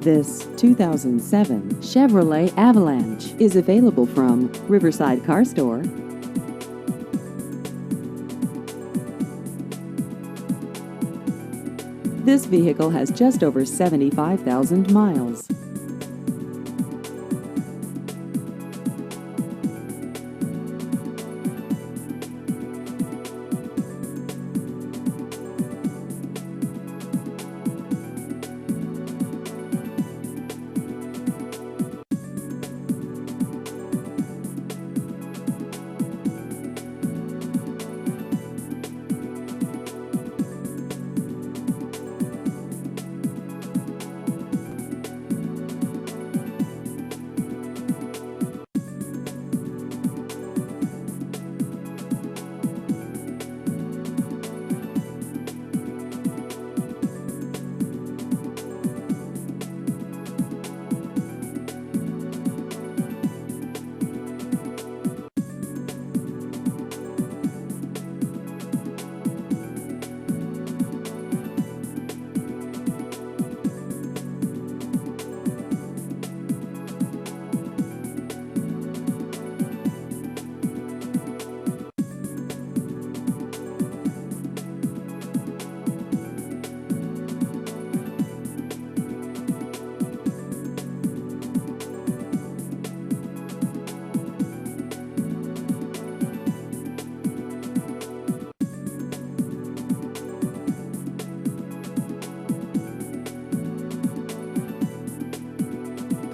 This 2007 Chevrolet Avalanche is available from Riverside Car Store. This vehicle has just over 75,000 miles.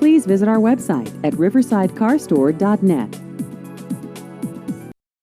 Please visit our website at riversidecarstore.net.